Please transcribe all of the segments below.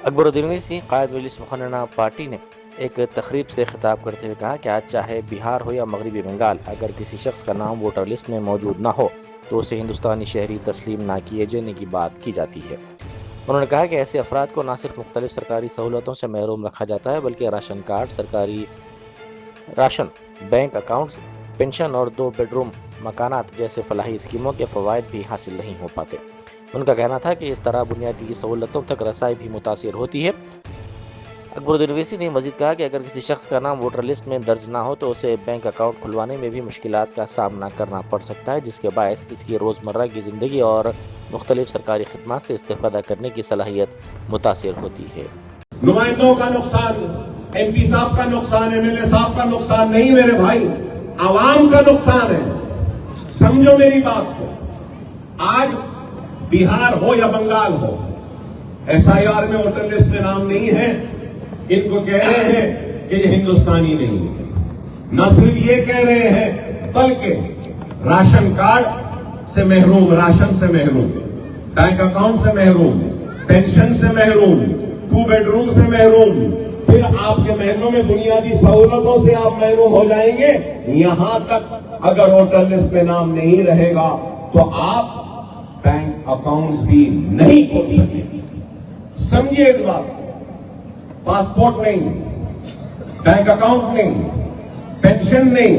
اکبر الدین اویسی قائد مجلس مقننہ پارٹی نے ایک تقریب سے خطاب کرتے ہوئے کہا کہ آج چاہے بہار ہو یا مغربی بنگال، اگر کسی شخص کا نام ووٹر لسٹ میں موجود نہ ہو تو اسے ہندوستانی شہری تسلیم نہ کیے جانے کی بات کی جاتی ہے۔ انہوں نے کہا کہ ایسے افراد کو نہ صرف مختلف سرکاری سہولتوں سے محروم رکھا جاتا ہے بلکہ راشن کارڈ، سرکاری راشن، بینک اکاؤنٹس، پنشن اور 2 بیڈروم مکانات جیسے فلاحی اسکیموں کے فوائد بھی حاصل نہیں ہو پاتے۔ ان کا کہنا تھا کہ اس طرح بنیادی سہولتوں تک رسائی بھی متاثر ہوتی ہے۔ اکبر الدین اویسی نے مزید کہا کہ اگر کسی شخص کا نام ووٹر لسٹ میں درج نہ ہو تو اسے بینک اکاؤنٹ کھلوانے میں بھی مشکلات کا سامنا کرنا پڑ سکتا ہے، جس کے باعث اس کی روزمرہ کی زندگی اور مختلف سرکاری خدمات سے استفادہ کرنے کی صلاحیت متاثر ہوتی ہے۔ نمائندوں کا نقصان، ایم پی صاحب کا نقصان، ایم ایل اے صاحب کا نقصان نہیں میرے بھائی، عوام کا نقصان ہے۔ سمجھو میری بات کو، آج بہار ہو یا بنگال ہو، ایس آئی آر میں ووٹر لسٹ میں نام نہیں ہے، ان کو کہہ رہے ہیں کہ یہ ہندوستانی نہیں ہے۔ نہ صرف یہ کہہ رہے ہیں بلکہ راشن کارڈ سے محروم، راشن سے محروم، بینک اکاؤنٹ سے محروم، پینشن سے محروم، 2 بیڈروم سے محروم، پھر آپ کے محلوں میں بنیادی سہولتوں سے آپ محروم ہو جائیں گے۔ یہاں تک اگر ووٹر لسٹ میں نام نہیں رہے گا تو آپ بینک اکاؤنٹ بھی نہیں کھول سکیں۔ سمجھیے اس بات کو، پاسپورٹ نہیں، بینک اکاؤنٹ نہیں، پینشن نہیں،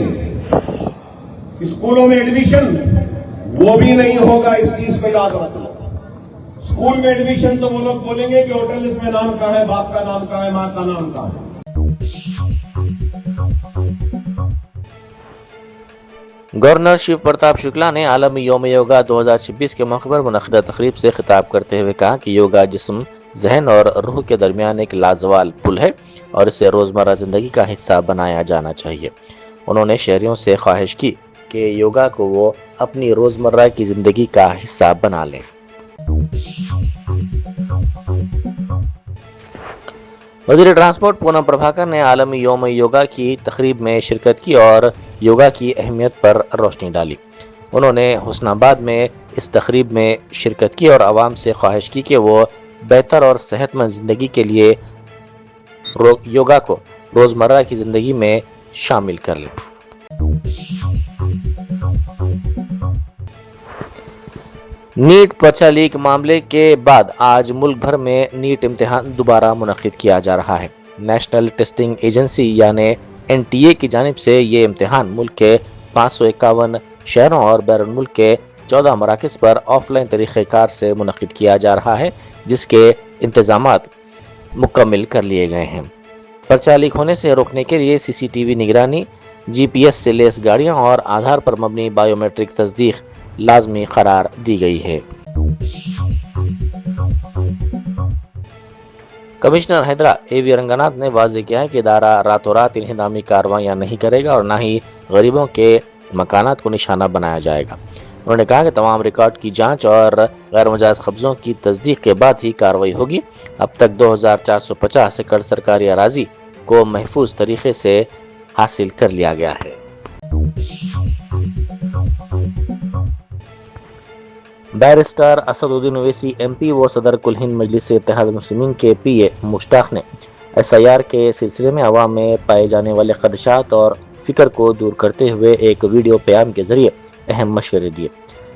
اسکولوں میں ایڈمیشن وہ بھی نہیں ہوگا۔ اس چیز کو یاد رکھنا، اسکول میں ایڈمیشن تو وہ لوگ بولیں گے کہ ووٹر لسٹ میں نام کہاں ہے، باپ کا نام کہاں ہے، ماں کا نام کہاں ہے۔ گورنر شیو پرتاپ شکلا نے عالمی یوم یوگا 2026 کے موقع پر منعقدہ تقریب سے خطاب کرتے ہوئے کہا کہ یوگا جسم، ذہن اور روح کے درمیان ایک لازوال پل ہے اور اسے روزمرہ زندگی کا حصہ بنایا جانا چاہیے۔ انہوں نے شہریوں سے خواہش کی کہ یوگا کو وہ اپنی روزمرہ کی زندگی کا حصہ بنا لیں۔ وزیر ٹرانسپورٹ پونم پربھاکر نے عالمی یوم یوگا کی تقریب میں شرکت کی اور یوگا کی اہمیت پر روشنی ڈالی۔ انہوں نے حسن آباد میں اس تقریب میں شرکت کی اور عوام سے خواہش کی کہ وہ بہتر اور صحت مند زندگی کے لیے یوگا کو روزمرہ کی زندگی میں شامل کر لیں۔ نیٹ پرچہ لیک معاملے کے بعد آج ملک بھر میں نیٹ امتحان دوبارہ منعقد کیا جا رہا ہے۔ نیشنل ٹیسٹنگ ایجنسی یعنی NTA کی جانب سے یہ امتحان ملک کے 551 شہروں اور بیرون ملک کے 14 مراکز پر آف لائن طریقہ کار سے منعقد کیا جا رہا ہے، جس کے انتظامات مکمل کر لیے گئے ہیں۔ پرچہ لیک ہونے سے روکنے کے لیے CCTV نگرانی، GPS سے لیس گاڑیاں اور آدھار پر مبنی بائیو میٹرک تصدیق لازمی قرار دی گئی ہے۔ کمشنر ہیدرا AV رنگناتھ نے واضح کیا ہے کہ ادارہ راتوں رات انہدامی کارروائیاں نہیں کرے گا اور نہ ہی غریبوں کے مکانات کو نشانہ بنایا جائے گا۔ انہوں نے کہا کہ تمام ریکارڈ کی جانچ اور غیر مجاز قبضوں کی تصدیق کے بعد ہی کارروائی ہوگی۔ اب تک 2450 ایکڑ سرکاری اراضی کو محفوظ طریقے سے حاصل کر لیا گیا ہے۔ بیرسٹر اسد الدین اویسی MP و صدر کل ہند مجلس اتحاد المسلمین کے PA مشتاق نے SIR کے سلسلے میں عوام میں پائے جانے والے خدشات اور فکر کو دور کرتے ہوئے ایک ویڈیو پیام کے ذریعے اہم مشورے دیے۔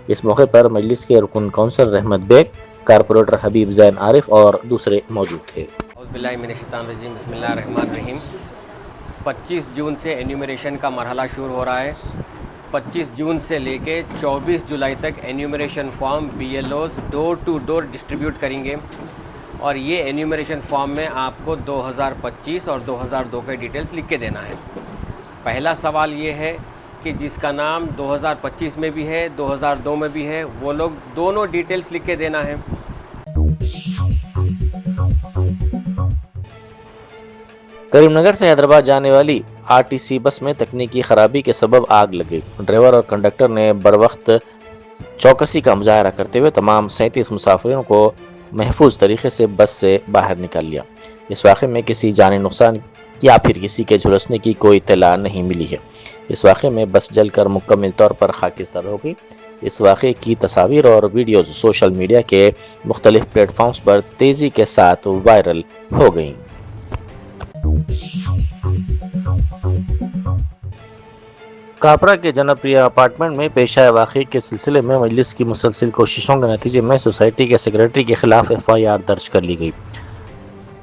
اس موقع پر مجلس کے رکن کونسل رحمت بیگ، کارپوریٹر حبیب زین عارف اور دوسرے موجود تھے۔ اعوذ باللہ من الشیطان الرجیم، بسم اللہ الرحمن الرحیم۔ 25 جون سے انیومریشن کا مرحلہ شروع ہو رہا ہے۔ 25 جون سے لے کے 24 جولائی تک enumeration form BLOs door to door distribute کریں گے، اور یہ انیومریشن فارم میں آپ کو 2025 اور 2002 کے ڈیٹیلز لکھ کے دینا ہے۔ پہلا سوال یہ ہے کہ جس کا نام 2025 میں بھی ہے 2002 میں بھی ہے، وہ لوگ دونوں ڈیٹیلز لکھ کے دینا ہے۔ کریم نگر سے حیدرآباد جانے والی RTC بس میں تکنیکی خرابی کے سبب آگ لگ گئی۔ ڈرائیور اور کنڈکٹر نے بروقت چوکسی کا مظاہرہ کرتے ہوئے تمام 37 مسافروں کو محفوظ طریقے سے بس سے باہر نکال لیا۔ اس واقعے میں کسی جانی نقصان یا پھر کسی کے جھلسنے کی کوئی اطلاع نہیں ملی ہے۔ اس واقعے میں بس جل کر مکمل طور پر خاکستر ہو گئی۔ اس واقعے کی تصاویر اور ویڈیوز سوشل میڈیا کے مختلف پلیٹ فارمز پر تیزی کے ساتھ وائرل ہو گئیں۔ کاپرا کے جنپریہ اپارٹمنٹ میں پیش آئے واقعے کے سلسلے میں مجلس کی مسلسل کوششوں کے نتیجے میں سوسائٹی کے سیکریٹری کے خلاف FIR درج کر لی گئی۔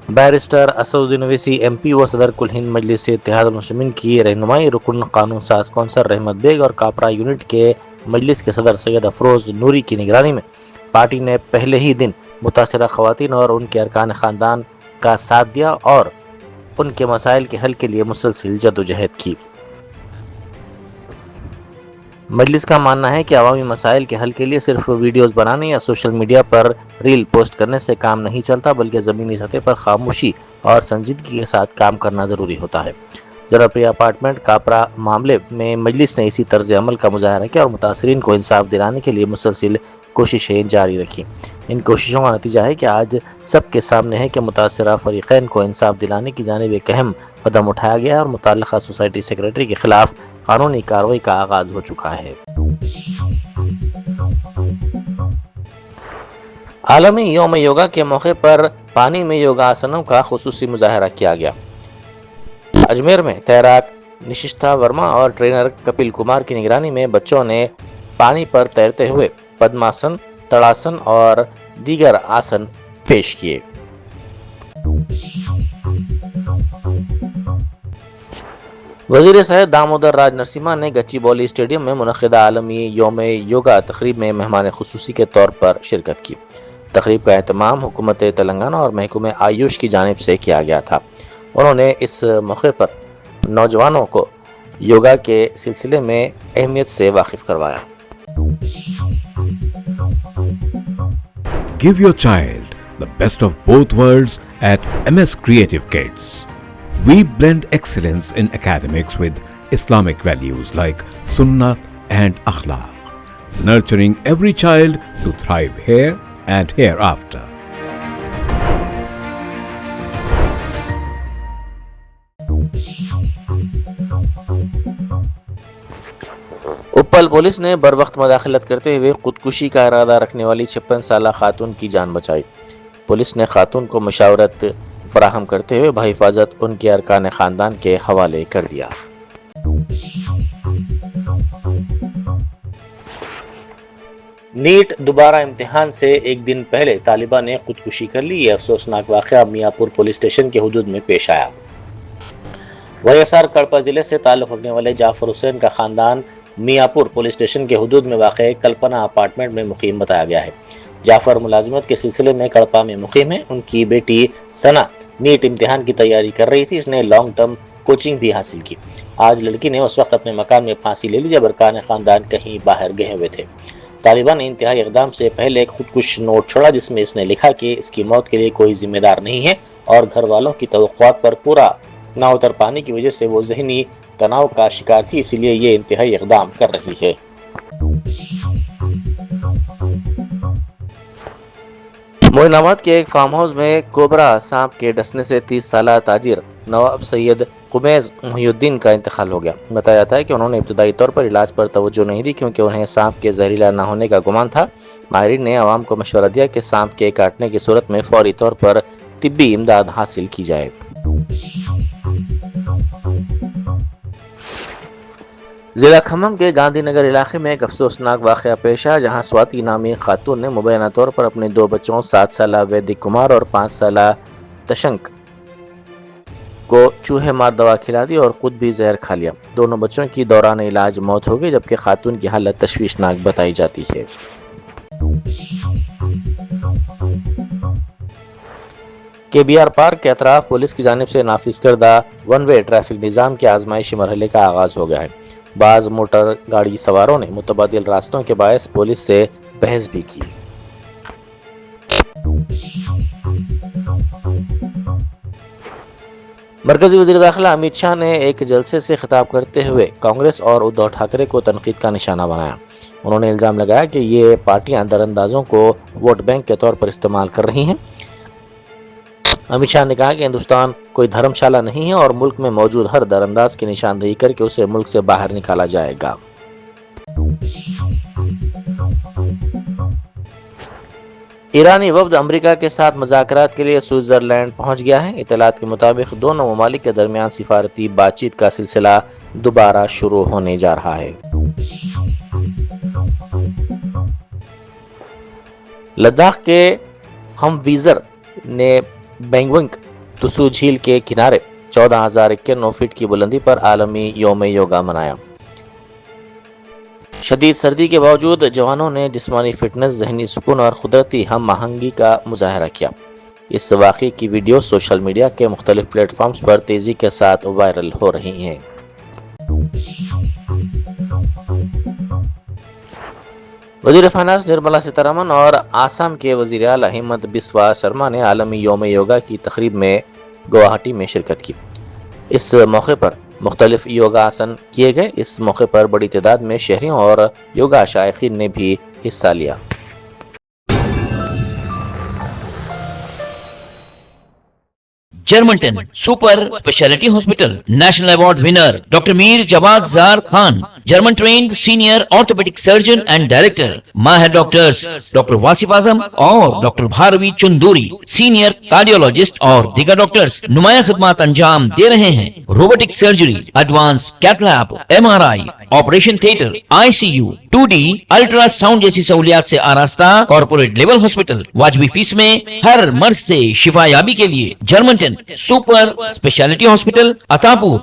بیرسٹر اسد الدین اویسی MP و صدر کل ہند مجلس اتحاد المسلمین کی رہنمائی، رکن قانون ساز کونسل رحمت بیگ اور کاپرا یونٹ کے مجلس کے صدر سید افروز نوری کی نگرانی میں پارٹی نے پہلے ہی دن متاثرہ خواتین اور ان کے ارکان خاندان کا ساتھ دیا اور ان کے مسائل کے حل کے لیے مسلسل جدوجہد کی۔ مجلس کا ماننا ہے کہ عوامی مسائل کے حل کے لیے صرف ویڈیوز بنانے یا سوشل میڈیا پر ریل پوسٹ کرنے سے کام نہیں چلتا، بلکہ زمینی سطح پر خاموشی اور سنجیدگی کے ساتھ کام کرنا ضروری ہوتا ہے۔ جنپریہ اپارٹمنٹ کاپرا معاملے میں مجلس نے اسی طرز عمل کا مظاہرہ کیا اور متاثرین کو انصاف دلانے کے لیے مسلسل کوششیں جاری رکھی۔ ان کوششوں کا نتیجہ ہے کہ آج سب کے سامنے ہے کہ متاثرہ فریقین کو انصاف دلانے کی جانب ایک اہم قدم اٹھایا گیا ہے اور متعلقہ سوسائٹی سیکریٹری کے خلاف قانونی کارروائی کا آغاز ہو چکا ہے۔ عالمی یوم یوگا کے موقع پر پانی میں یوگا آسنوں کا خصوصی مظاہرہ کیا گیا۔ اجمیر میں تیراک نششتھا ورما اور ٹرینر کپل کمار کی نگرانی میں بچوں نے پانی پر تیرتے ہوئے پدماسن، تڑاسن اور دیگر آسن پیش کیے۔ وزیر صحت دامودر راج نرسمہا نے گچی باؤلی اسٹیڈیم میں منعقدہ عالمی یوم یوگا تقریب میں مہمان خصوصی کے طور پر شرکت کی۔ تقریب کا اہتمام حکومت تلنگانہ اور محکمہ آیوش کی جانب سے کیا گیا تھا۔ انہوں نے اس موقع پر نوجوانوں کو یوگا کے سلسلے میں اہمیت سے واقف کروایا۔ Give your child the best of both worlds at MS Creative Kids. We blend excellence in academics with Islamic values like Sunnah and Akhlaq, nurturing every child to thrive here and hereafter. اپل پولیس نے بروقت مداخلت کرتے ہوئے خودکشی کا ارادہ رکھنے والی 56 سالہ خاتون کی جان بچائی۔ پولیس نے خاتون کو مشاورت فراہم کرتے ہوئے بحفاظت ان کے ارکان خاندان کے حوالے کر دیا۔ نیٹ دوبارہ امتحان سے ایک دن پہلے طالبہ نے خودکشی کر لی۔ یہ افسوسناک واقعہ میاں پور پولیس اسٹیشن کے حدود میں پیش آیا۔ ویسار کڑپا ضلع سے تعلق رکھنے والے جعفر حسین کا خاندان میاں پور پولیس اسٹیشن کے حدود میں واقع کلپنا اپارٹمنٹ میں مقیم بتایا گیا ہے۔ جعفر ملازمت کے سلسلے میں کڑپا میں مقیم ہے۔ ان کی بیٹی ثنا نیٹ امتحان کی تیاری کر رہی تھی۔ اس نے لانگ ٹرم کوچنگ بھی حاصل کی۔ آج لڑکی نے اس وقت اپنے مکان میں پھانسی لے لی جب ارکان خاندان کہیں باہر گئے ہوئے تھے۔ طالبہ نے انتہائی اقدام سے پہلے ایک خودکش نوٹ چھوڑا جس میں اس نے لکھا کہ اس کی موت کے لیے کوئی ذمہ دار نہیں ہے اور گھر والوں کی توقعات پر پورا نہ اتر پانے کی وجہ سے وہ ذہنی تناؤ کا شکار تھی، اسی لیے یہ انتہائی اقدام کر رہی ہے۔ معین آباد کے ایک فارم ہاؤس میں کوبرا سانپ کے ڈسنے سے 30 سالہ تاجر نواب سید قمیز محی الدین کا انتقال ہو گیا۔ بتایا جاتا ہے کہ انہوں نے ابتدائی طور پر علاج پر توجہ نہیں دی کیونکہ انہیں سانپ کے زہریلا نہ ہونے کا گمان تھا۔ ماہرین نے عوام کو مشورہ دیا کہ سانپ کے کاٹنے کی صورت میں فوری طور پر طبی امداد حاصل کی جائے۔ ضلع کھمم کے گاندھی نگر علاقے میں ایک افسوسناک واقعہ پیش آیا جہاں سواتی نامی خاتون نے مبینہ طور پر اپنے 2 بچوں 7 سالہ ویدک کمار اور 5 سالہ تشنک کو چوہے مار دوا کھلا دی اور خود بھی زہر کھا لیا۔ دونوں بچوں کی دوران علاج موت ہو گئی جبکہ خاتون کی حالت تشویشناک بتائی جاتی ہے۔ KBR پارک کے اطراف پولیس کی جانب سے نافذ کردہ ون وے ٹریفک نظام کے آزمائشی مرحلے کا آغاز ہو گیا ہے۔ بعض موٹر گاڑی سواروں نے متبادل راستوں کے باعث پولیس سے بحث بھی کی۔ مرکزی وزیر داخلہ امت شاہ نے ایک جلسے سے خطاب کرتے ہوئے کانگریس اور ادھو ٹھاکرے کو تنقید کا نشانہ بنایا۔ انہوں نے الزام لگایا کہ یہ پارٹیاں دراندازوں کو ووٹ بینک کے طور پر استعمال کر رہی ہیں۔ امت شاہ نے کہا کہ ہندوستان کوئی دھرم شالہ نہیں ہے اور ملک میں موجود ہر درانداز کی نشاندہی کر کے اسے ملک سے باہر نکالا جائے گا۔ ایرانی وفد امریکہ کے ساتھ مذاکرات کے لیے سوئٹزرلینڈ پہنچ گیا ہے۔ اطلاعات کے مطابق دونوں ممالک کے درمیان سفارتی بات چیت کا سلسلہ دوبارہ شروع ہونے جا رہا ہے۔ لداخ کے ہم ویزر نے بینگونگ تسو جھیل کے کنارے 14,091 فٹ کی بلندی پر عالمی یوم یوگا منایا۔ شدید سردی کے باوجود جوانوں نے جسمانی فٹنس، ذہنی سکون اور قدرتی ہم آہنگی کا مظاہرہ کیا۔ اس واقعے کی ویڈیو سوشل میڈیا کے مختلف پلیٹ فارمز پر تیزی کے ساتھ وائرل ہو رہی ہیں۔ وزیر فائنانس نرملا سیتارمن اور آسام کے وزیر اعلیٰ ہمنت بسوا شرما نے عالمی یوم یوگا کی تقریب میں گوہاٹی میں شرکت کی۔ اس موقع پر مختلف یوگا آسن کیے گئے۔ اس موقع پر بڑی تعداد میں شہریوں اور یوگا شائقین نے بھی حصہ لیا۔ جرمنٹن super speciality hospital national award winner doctor Mir Jawad Zar Khan, German trained senior orthopaedic surgeon and director, ماہر ڈاکٹرز ڈاکٹر واصف اعظم اور doctor Bharavi Chandori, senior cardiologist اور دیگر ڈاکٹرز نمایاں خدمات انجام دے رہے ہیں۔ Robotic surgery, advance cath lab, MRI، operation theatre, ICU، 2D ultra sound جیسی سہولیات سے آراستہ کارپوریٹ لیول ہاسپٹل، واجبی فیس میں ہر مرض سے شفا یابی کے لیے جرمنٹن سپر اسپیشلٹی ہاسپٹل، عطاپور،